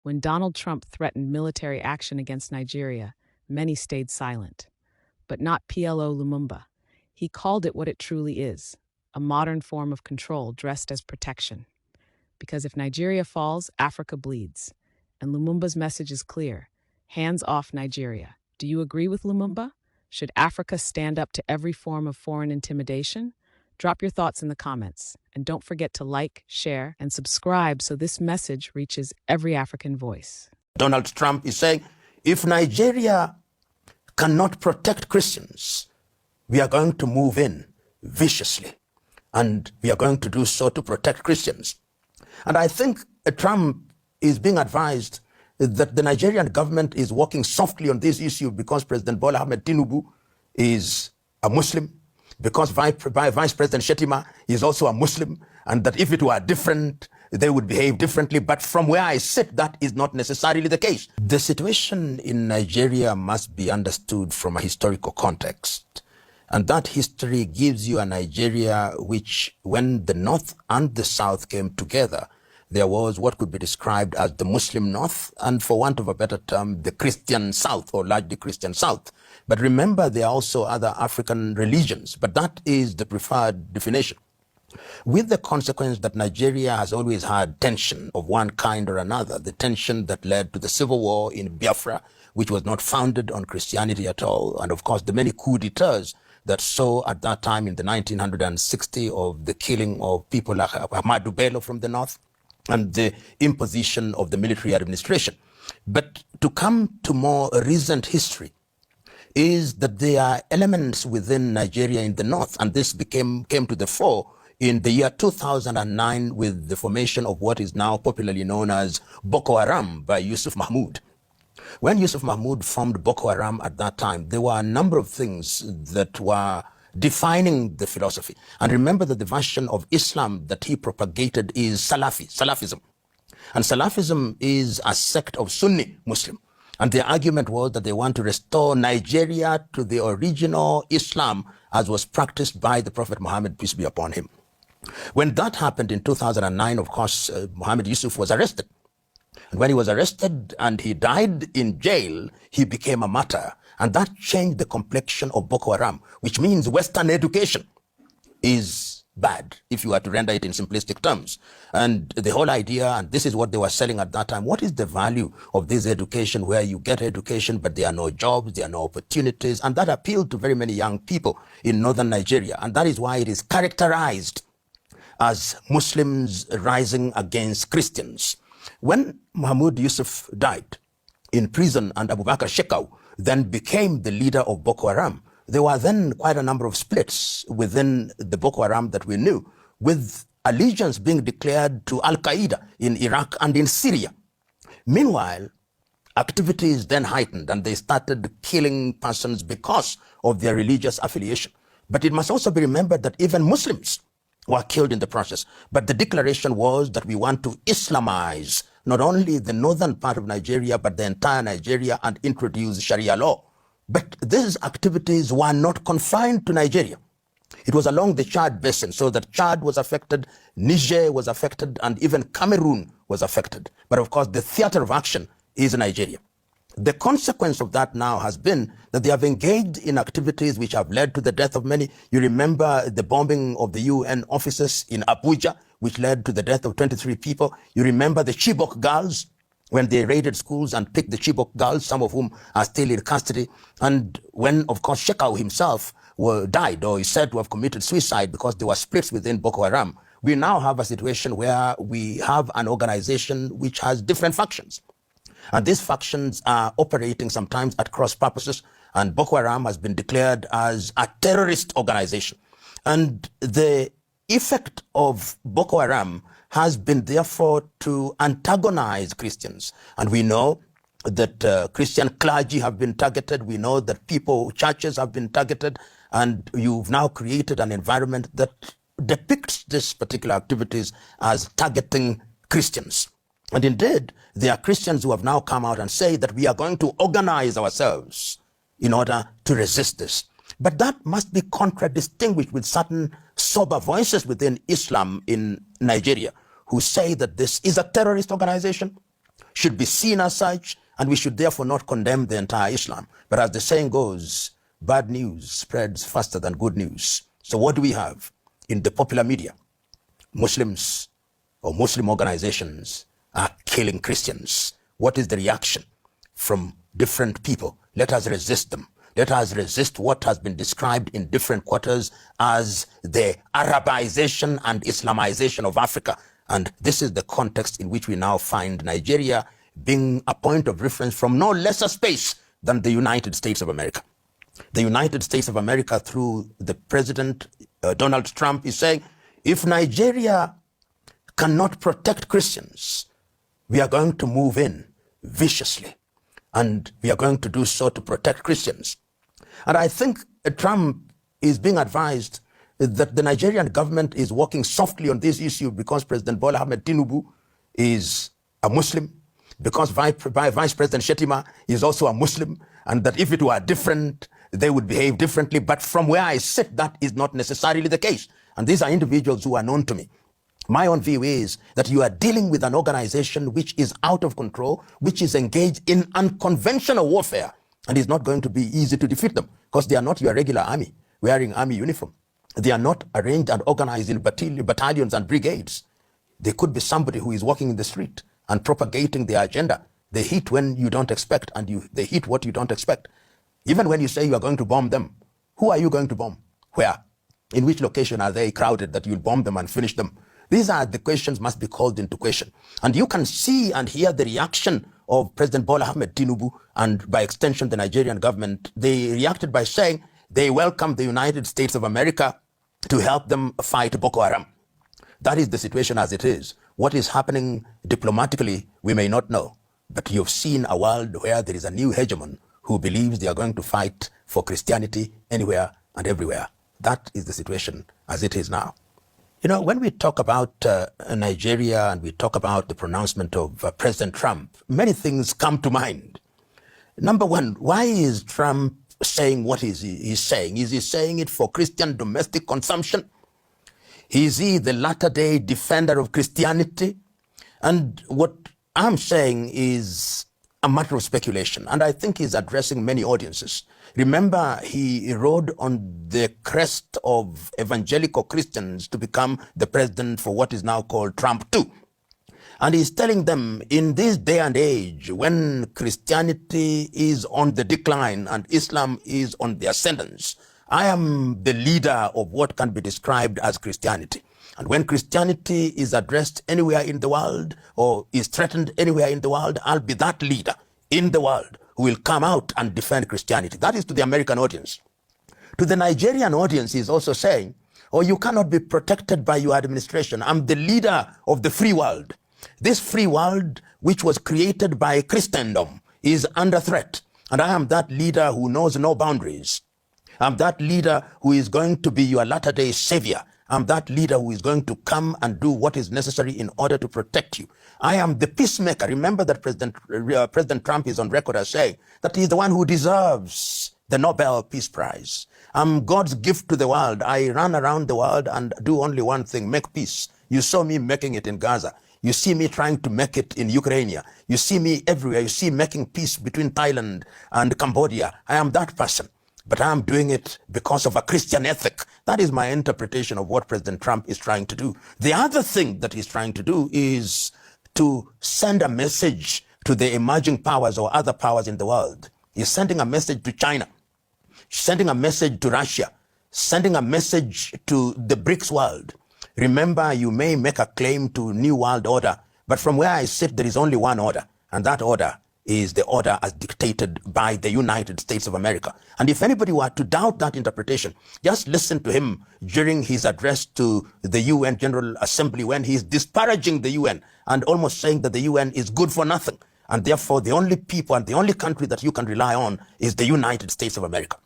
When Donald Trump threatened military action against Nigeria, many stayed silent. But not PLO Lumumba. He called it what it truly is, a modern form of control dressed as protection. Because if Nigeria falls, Africa bleeds. And Lumumba's message is clear: hands off Nigeria. Do you agree with Lumumba? Should Africa stand up to every form of foreign intimidation? Drop your thoughts in the comments. And don't forget to like, share, and subscribe so this message reaches every African voice. Donald Trump is saying, if Nigeria cannot protect Christians, we are going to move in viciously. And we are going to do so to protect Christians. And I think Trump is being advised that the Nigerian government is working softly on this issue because President Bola Ahmed Tinubu is a Muslim, because Vice President Shetima is also a Muslim, and that if it were different, they would behave differently. But from where I sit, that is not necessarily the case. The situation in Nigeria must be understood from a historical context. And that history gives you a Nigeria which, when the North and the South came together, there was what could be described as the Muslim North, and for want of a better term, the Christian South, or largely Christian South. But remember, there are also other African religions, but that is the preferred definition. With the consequence that Nigeria has always had tension of one kind or another, the tension that led to the civil war in Biafra, which was not founded on Christianity at all, and of course the many coups d'etats that saw at that time in the 1960 of the killing of people like Ahmadu Bello from the north, and the imposition of the military administration. But to come to more recent history is that there are elements within Nigeria in the north, and this came to the fore in the year 2009 with the formation of what is now popularly known as Boko Haram by Yusuf Mahmoud. When Yusuf Mahmoud formed Boko Haram at that time, there were a number of things that were defining the philosophy. And remember that the version of Islam that he propagated is Salafism. And Salafism is a sect of Sunni Muslim. And the argument was that they want to restore Nigeria to the original Islam as was practiced by the Prophet Muhammad, peace be upon him. When that happened in 2009, of course, Muhammad Yusuf was arrested. And when he was arrested and he died in jail, he became a martyr. And that changed the complexion of Boko Haram, which means Western education is bad, if you are to render it in simplistic terms. And the whole idea, and this is what they were selling at that time, what is the value of this education where you get education, but there are no jobs, there are no opportunities, and that appealed to very many young people in northern Nigeria. And that is why it is characterized as Muslims rising against Christians. When Mahmoud Yusuf died in prison and Abubakar Shekau then became the leader of Boko Haram, there were then quite a number of splits within the Boko Haram that we knew, with allegiance being declared to Al-Qaeda in Iraq and in Syria. Meanwhile, activities then heightened and they started killing persons because of their religious affiliation. But it must also be remembered that even Muslims were killed in the process. But the declaration was that we want to Islamize not only the northern part of Nigeria, but the entire Nigeria, and introduce Sharia law. But these activities were not confined to Nigeria. It was along the Chad basin, so that Chad was affected, Niger was affected, and even Cameroon was affected. But of course, the theater of action is Nigeria. The consequence of that now has been that they have engaged in activities which have led to the death of many. You remember the bombing of the UN offices in Abuja, which led to the death of 23 people. You remember the Chibok girls, when they raided schools and picked the Chibok girls, some of whom are still in custody. And when, of course, Shekau himself died, or is said to have committed suicide because there were splits within Boko Haram, we now have a situation where we have an organization which has different factions. And these factions are operating sometimes at cross purposes, and Boko Haram has been declared as a terrorist organization. And the effect of Boko Haram has been therefore to antagonize Christians. And we know that Christian clergy have been targeted. We know that churches have been targeted. And you've now created an environment that depicts these particular activities as targeting Christians. And indeed, there are Christians who have now come out and say that we are going to organize ourselves in order to resist this. But that must be contradistinguished with certain sober voices within Islam in Nigeria who say that this is a terrorist organization. should be seen as such, and we should therefore not condemn the entire Islam. But as the saying goes, bad news spreads faster than good news. So what do we have in the popular media? Muslims or Muslim organizations are killing Christians. What is the reaction from different people? Let us resist them. Let us resist what has been described in different quarters as the Arabization and Islamization of Africa. And this is the context in which we now find Nigeria being a point of reference from no lesser space than the United States of America. The United States of America, through the President Donald Trump, is saying, if Nigeria cannot protect Christians, we are going to move in viciously. And we are going to do so to protect Christians. And I think Trump is being advised that the Nigerian government is working softly on this issue because President Bola Ahmed Tinubu is a Muslim, because Vice President Shetima is also a Muslim, and that if it were different, they would behave differently. But from where I sit, that is not necessarily the case. And these are individuals who are known to me. My own view is that you are dealing with an organization which is out of control, which is engaged in unconventional warfare, and it's not going to be easy to defeat them because they are not your regular army wearing army uniform. They are not arranged and organized in battalions and brigades. They could be somebody who is walking in the street and propagating their agenda. They hit when you don't expect, and they hit what you don't expect. Even when you say you are going to bomb them, who are you going to bomb? Where? In which location are they crowded that you'll bomb them and finish them? These are the questions must be called into question. And you can see and hear the reaction of President Bola Ahmed Tinubu and by extension the Nigerian government. They reacted by saying they welcome the United States of America to help them fight Boko Haram. That is the situation as it is. What is happening diplomatically, we may not know. But you've seen a world where there is a new hegemon who believes they are going to fight for Christianity anywhere and everywhere. That is the situation as it is now. You know, when we talk about Nigeria and we talk about the pronouncement of President Trump, many things come to mind. Number one, why is Trump saying what is he's saying? Is he saying it for Christian domestic consumption? Is he the latter-day defender of Christianity? And what I'm saying is a matter of speculation, and I think he's addressing many audiences. Remember, he rode on the crest of evangelical Christians to become the president for what is now called Trump 2. And he's telling them, in this day and age, when Christianity is on the decline and Islam is on the ascendance, I am the leader of what can be described as Christianity. And when Christianity is addressed anywhere in the world or is threatened anywhere in the world, I'll be that leader in the world who will come out and defend Christianity. That is to the American audience. To the Nigerian audience, he's also saying, oh, you cannot be protected by your administration. I'm the leader of the free world. This free world, which was created by Christendom, is under threat. And I am that leader who knows no boundaries. I'm that leader who is going to be your latter-day savior. I'm that leader who is going to come and do what is necessary in order to protect you. I am the peacemaker. Remember that President Trump is on record as saying that he's the one who deserves the Nobel Peace Prize. I'm God's gift to the world. I run around the world and do only one thing, make peace. You saw me making it in Gaza. You see me trying to make it in Ukraine. You see me everywhere. You see making peace between Thailand and Cambodia. I am that person. But I'm doing it because of a Christian ethic. That is my interpretation of what President Trump is trying to do. The other thing that he's trying to do is to send a message to the emerging powers or other powers in the world. He's sending a message to China, sending a message to Russia, sending a message to the BRICS world. Remember, you may make a claim to New World Order, but from where I sit, there is only one order, and that order is the order as dictated by the United States of America. And if anybody were to doubt that interpretation, just listen to him during his address to the UN General Assembly when he's disparaging the UN and almost saying that the UN is good for nothing. And therefore, the only people and the only country that you can rely on is the United States of America.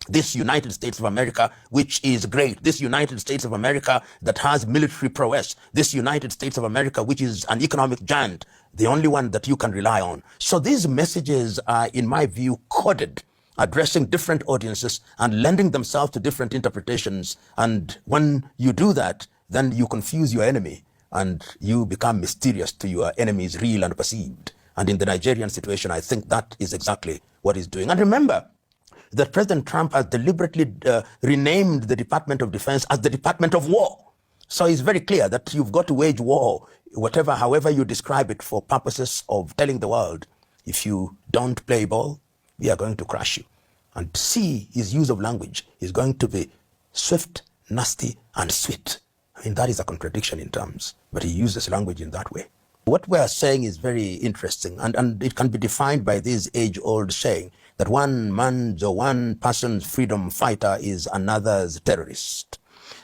This United States of America, which is great. This United States of America that has military prowess. This United States of America, which is an economic giant. The only one that you can rely on. So these messages are, in my view, coded, addressing different audiences and lending themselves to different interpretations. And when you do that, then you confuse your enemy and you become mysterious to your enemies, real and perceived. And in the Nigerian situation, I think that is exactly what he's doing. And remember that President Trump has deliberately renamed the Department of Defense as the Department of War. So it's very clear that you've got to wage war, however you describe it, for purposes of telling the world, if you don't play ball, we are going to crush you. And see, his use of language is going to be swift, nasty, and sweet. I mean, that is a contradiction in terms, but he uses language in that way. What we are saying is very interesting, and it can be defined by this age-old saying that one man's or one person's freedom fighter is another's terrorist.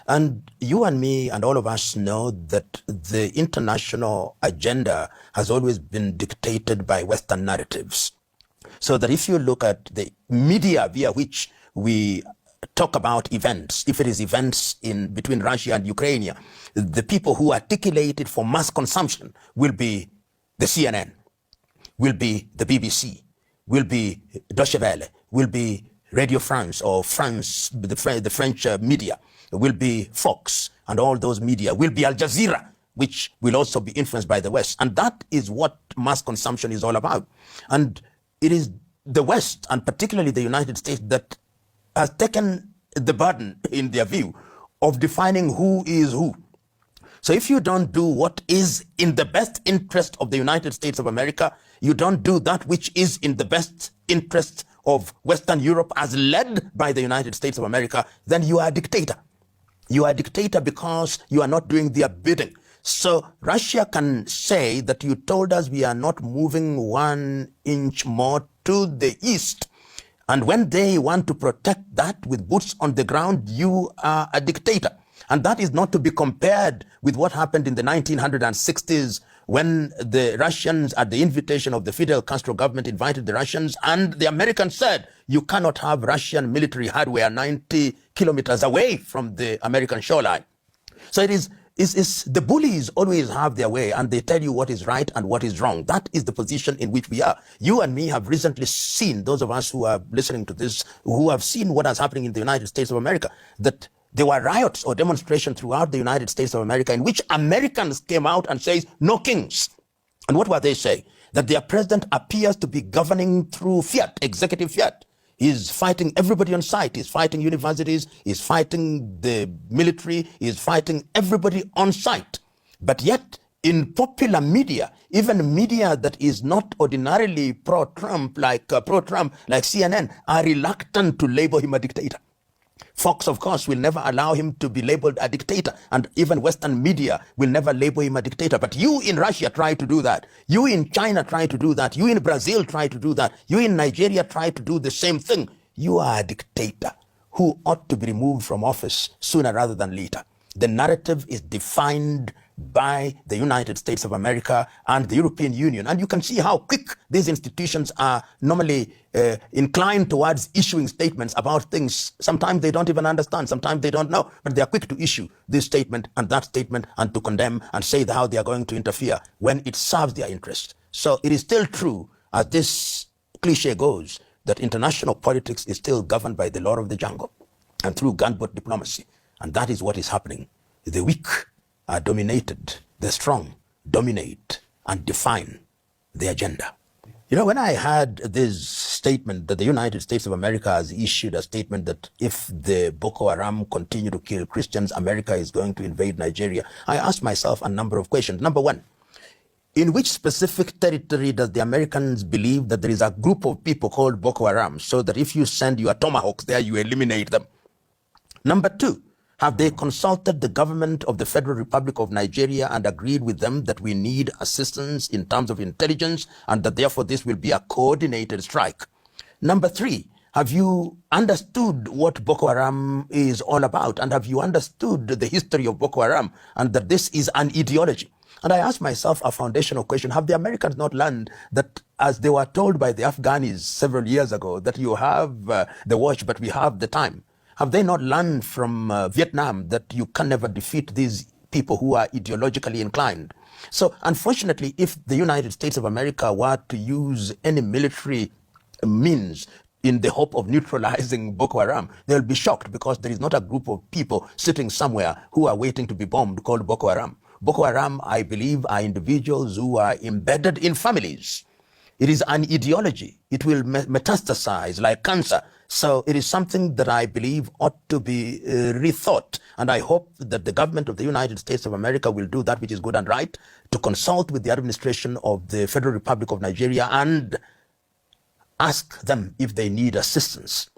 And you and me and all of us know that the international agenda has always been dictated by Western narratives. So that if you look at the media via which we talk about events, if it is events between Russia and Ukraine, the people who articulate it for mass consumption will be the CNN, will be the BBC, will be Deutsche Welle, will be Radio France or France, the French media, will be Fox, and all those media will be Al Jazeera, which will also be influenced by the West. And that is what mass consumption is all about. And it is the West, and particularly the United States, that has taken the burden, in their view, of defining who is who. So if you don't do what is in the best interest of the United States of America, you don't do that which is in the best interest of Western Europe as led by the United States of America, then you are a dictator. You are a dictator because you are not doing their bidding. So Russia can say that you told us we are not moving 1 inch more to the east. And when they want to protect that with boots on the ground, you are a dictator. And that is not to be compared with what happened in the 1960s when the Russians, at the invitation of the Fidel Castro government, invited the Russians, and the Americans said, you cannot have Russian military hardware 90 kilometers away from the American shoreline. So it is the bullies always have their way, and they tell you what is right and what is wrong. That is the position in which we are. You and me have recently seen, those of us who are listening to this, who have seen what is happening in the United States of America, that there were riots or demonstrations throughout the United States of America in which Americans came out and says, no kings. And what were they saying? That their president appears to be governing through fiat, executive fiat. He's fighting everybody on site. He's fighting universities. He's fighting the military. He's fighting everybody on site. But yet, in popular media, even media that is not ordinarily pro-Trump, like CNN, are reluctant to label him a dictator. Fox, of course, will never allow him to be labeled a dictator, and even Western media will never label him a dictator. But you in Russia try to do that. You in China try to do that. You in Brazil try to do that. You in Nigeria try to do the same thing. You are a dictator who ought to be removed from office sooner rather than later. The narrative is defined by the United States of America and the European Union. And you can see how quick these institutions are normally inclined towards issuing statements about things. Sometimes they don't even understand. Sometimes they don't know. But they are quick to issue this statement and that statement and to condemn and say how they are going to interfere when it serves their interest. So it is still true, as this cliche goes, that international politics is still governed by the law of the jungle and through gunboat diplomacy. And that is what is happening. The weak are dominated. The strong dominate and define the agenda. You know, when I heard this statement that the United States of America has issued a statement that if the Boko Haram continue to kill Christians, America is going to invade Nigeria, I asked myself a number of questions. Number one, in which specific territory does the Americans believe that there is a group of people called Boko Haram, so that if you send your tomahawks there, you eliminate them? Number two, have they consulted the government of the Federal Republic of Nigeria and agreed with them that we need assistance in terms of intelligence and that therefore this will be a coordinated strike? Number three, have you understood what Boko Haram is all about? And have you understood the history of Boko Haram and that this is an ideology? And I asked myself a foundational question. Have the Americans not learned that, as they were told by the Afghanis several years ago, that you have the watch, but we have the time? Have they not learned from Vietnam that you can never defeat these people who are ideologically inclined? So unfortunately, if the United States of America were to use any military means in the hope of neutralizing Boko Haram, they'll be shocked, because there is not a group of people sitting somewhere who are waiting to be bombed called Boko Haram. Boko Haram, I believe, are individuals who are embedded in families. It is an ideology. It will metastasize like cancer. So it is something that I believe ought to be rethought. And I hope that the government of the United States of America will do that which is good and right, to consult with the administration of the Federal Republic of Nigeria and ask them if they need assistance.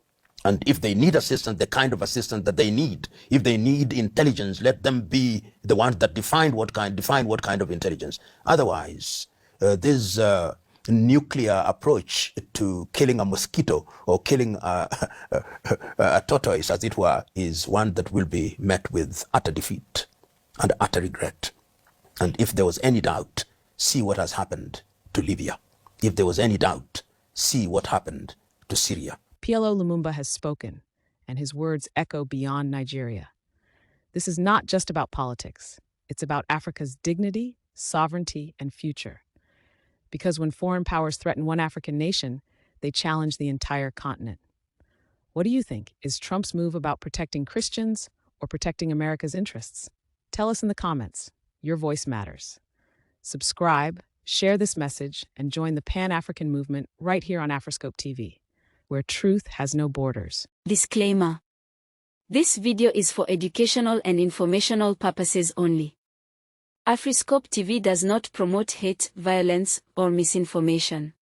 And if they need assistance, the kind of assistance that they need. If they need intelligence, let them be the ones that define what kind of intelligence. Otherwise, this nuclear approach to killing a mosquito or killing a tortoise, as it were, is one that will be met with utter defeat and utter regret. And if there was any doubt, see what has happened to Libya. If there was any doubt, see what happened to Syria. PLO Lumumba has spoken, and his words echo beyond Nigeria. This is not just about politics. It's about Africa's dignity, sovereignty, and future. Because when foreign powers threaten one African nation, they challenge the entire continent. What do you think? Is Trump's move about protecting Christians or protecting America's interests? Tell us in the comments. Your voice matters. Subscribe, share this message, and join the Pan-African movement right here on Afriscope TV, where truth has no borders. Disclaimer. This video is for educational and informational purposes only. Afriscope TV does not promote hate, violence, or misinformation.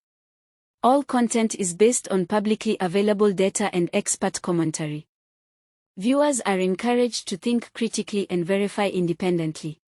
All content is based on publicly available data and expert commentary. Viewers are encouraged to think critically and verify independently.